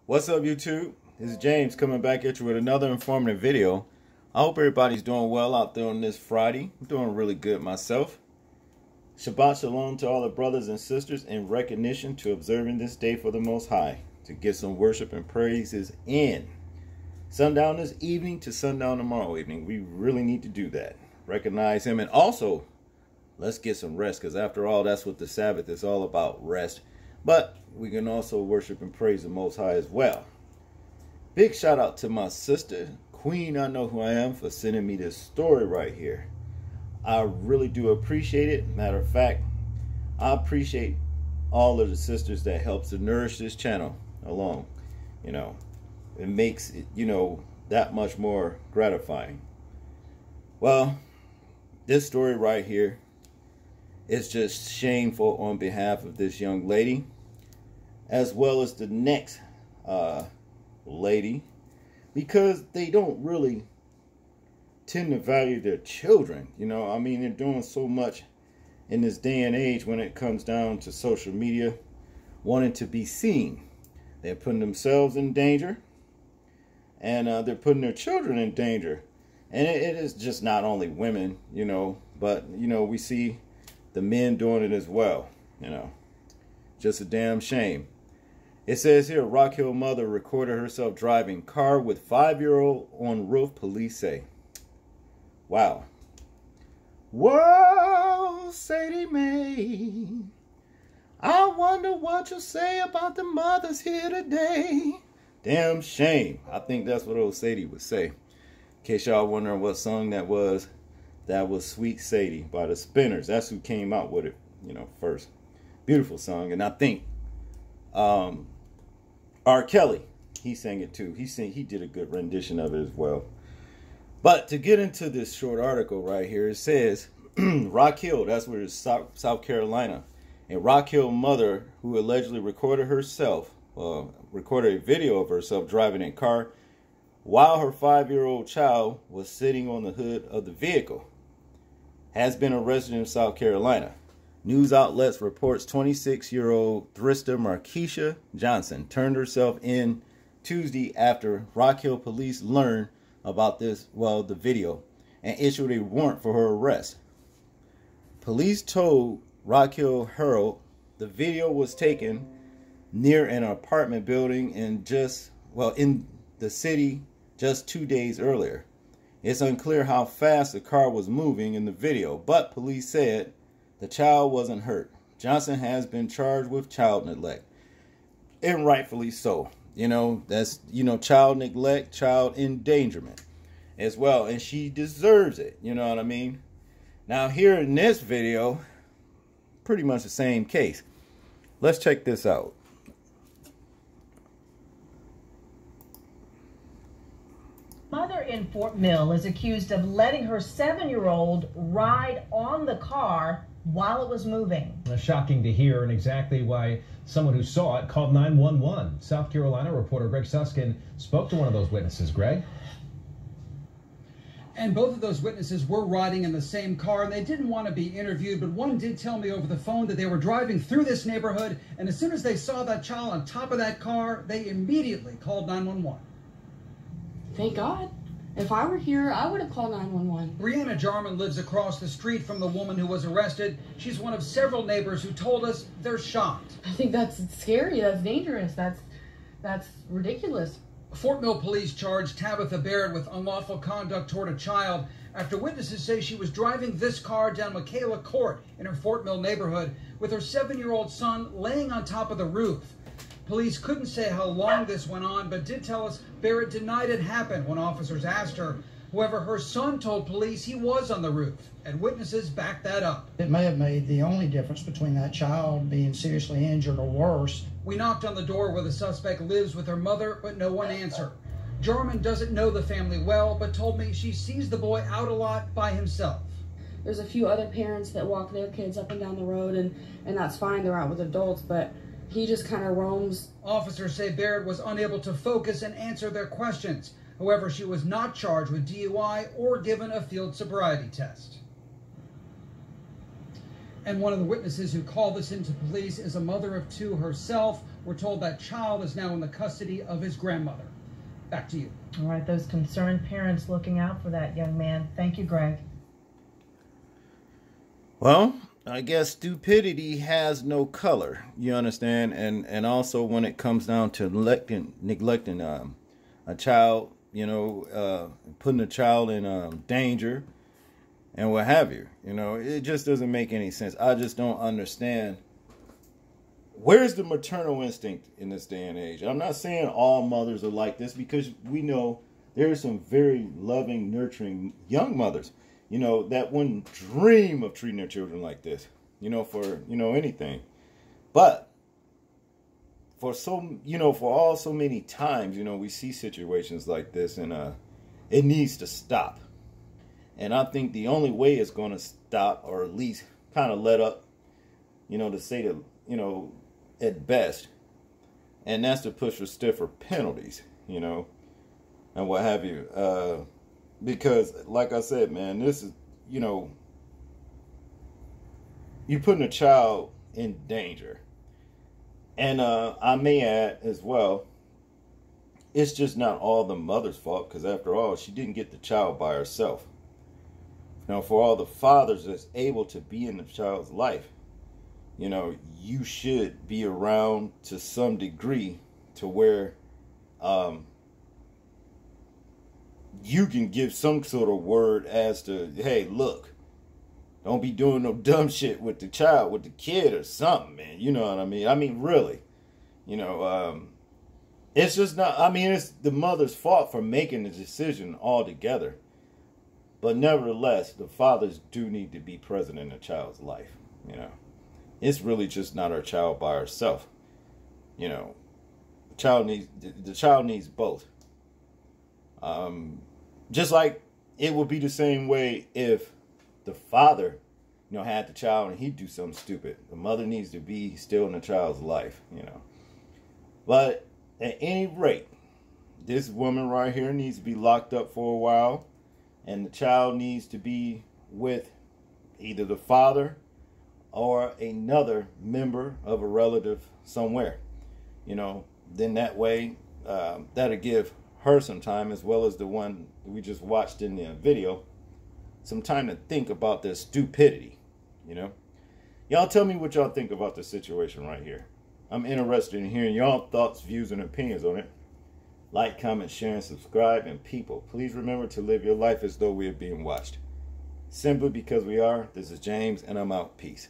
What's up, YouTube? This is James coming back at you with another informative video. I hope everybody's doing well out there on this Friday. I'm doing really good myself. Shabbat Shalom to all the brothers and sisters in recognition to observing this day for the Most High, to get some worship and praises in. Sundown this evening to sundown tomorrow evening. We really need to do that. Recognize Him, and also let's get some rest, because after all, that's what the Sabbath is all about, rest. But we can also worship and praise the Most High as well. Big shout out to my sister, Queen I Know Who I Am, for sending me this story right here. I really do appreciate it. Matter of fact, I appreciate all of the sisters that helps to nourish this channel along. It makes it, that much more gratifying. Well, this story right here is just shameful on behalf of this young lady, as well as the next lady, because they don't really tend to value their children. They're doing so much in this day and age when it comes down to social media, wanting to be seen. They're putting themselves in danger, and they're putting their children in danger. And it is just not only women, but we see the men doing it as well. Just a damn shame. It says here, Rock Hill mother recorded herself driving car with 5-year-old on roof, police say. Wow. Whoa, Sadie May. I wonder what you'll say about the mothers here today. Damn shame. I think that's what old Sadie would say. In case y'all wondering what song that was Sweet Sadie by the Spinners. That's who came out with it, first. Beautiful song. And I think R. Kelly, he sang it too. He did a good rendition of it as well. But to get into this short article right here, it says Rock Hill, that's where it's South Carolina. And Rock Hill mother, who allegedly recorded a video of herself driving a car while her 5-year-old child was sitting on the hood of the vehicle, has been arrested in South Carolina. News outlets reports 26-year-old Thrista Markeisha Johnson turned herself in Tuesday after Rock Hill police learned about the video, and issued a warrant for her arrest. Police told Rock Hill Herald the video was taken near an apartment building in the city just 2 days earlier. It's unclear how fast the car was moving in the video, but police said the child wasn't hurt. Johnson has been charged with child neglect, and rightfully so. That's, child neglect, child endangerment as well. And she deserves it. You know what I mean? Now, here in this video, pretty much the same case. Let's check this out. Mother in Fort Mill is accused of letting her 7-year-old ride on the car while it was moving. Shocking to hear, and exactly why someone who saw it called 911. South Carolina reporter Greg Suskin spoke to one of those witnesses. Greg? And both of those witnesses were riding in the same car, and they didn't want to be interviewed, but one did tell me over the phone that they were driving through this neighborhood, and as soon as they saw that child on top of that car, they immediately called 911. Thank God. If I were here, I would have called 911. Brianna Jarman lives across the street from the woman who was arrested. She's one of several neighbors who told us they're shocked. I think that's scary. That's dangerous. That's ridiculous. Fort Mill police charged Tabitha Baird with unlawful conduct toward a child after witnesses say she was driving this car down Michaela Court in her Fort Mill neighborhood with her 7-year-old son laying on top of the roof. Police couldn't say how long this went on, but did tell us Barrett denied it happened when officers asked her. However, her son told police he was on the roof, and witnesses backed that up. It may have made the only difference between that child being seriously injured or worse. We knocked on the door where the suspect lives with her mother, but no one answered. Jarman doesn't know the family well, but told me she sees the boy out a lot by himself. There's a few other parents that walk their kids up and down the road, and that's fine. They're out with adults, but he just kind of roams. Officers say Baird was unable to focus and answer their questions. However, she was not charged with DUI or given a field sobriety test. And one of the witnesses who called this into police is a mother of two herself. We're told that child is now in the custody of his grandmother. Back to you. All right, those concerned parents looking out for that young man. Thank you, Greg. Well, I guess stupidity has no color, you understand? And also when it comes down to neglecting a child, you know, putting a child in danger and what have you, you know, it just doesn't make any sense. I just don't understand. Where's the maternal instinct in this day and age? I'm not saying all mothers are like this, because we know there are some very loving, nurturing young mothers, you know, that wouldn't dream of treating their children like this, you know, for, you know, anything. But for so many times, you know, we see situations like this, and it needs to stop. And I think the only way it's going to stop, or at least kind of let up, you know, to say that, you know, at best, and that's to push for stiffer penalties, you know, and what have you. Because, like I said, man, this is, you know, you're putting a child in danger. And I may add as well, it's just not all the mother's fault, because after all, she didn't get the child by herself. You know, for all the fathers that's able to be in the child's life, you know, you should be around to some degree to where you can give some sort of word as to, hey, look, don't be doing no dumb shit with the child, with the kid or something, man. You know what I mean? I mean, really, you know, it's just not, I mean, it's the mother's fault for making the decision altogether. But nevertheless, the fathers do need to be present in the child's life, you know. It's really just not our child by herself. You know, the child needs both. Just like it would be the same way if the father, you know, had the child and he'd do something stupid. The mother needs to be still in the child's life, you know. But at any rate, this woman right here needs to be locked up for a while, and the child needs to be with either the father or another member of a relative somewhere, you know. Then that way, that'll give her some time, as well as the one we just watched in the video, some time to think about their stupidity, you know. Y'all tell me what y'all think about the situation right here. I'm interested in hearing y'all thoughts, views, and opinions on it. Like, comment, share, and subscribe. And people, please remember to live your life as though we are being watched. Simply because we are. This is James, and I'm out. Peace.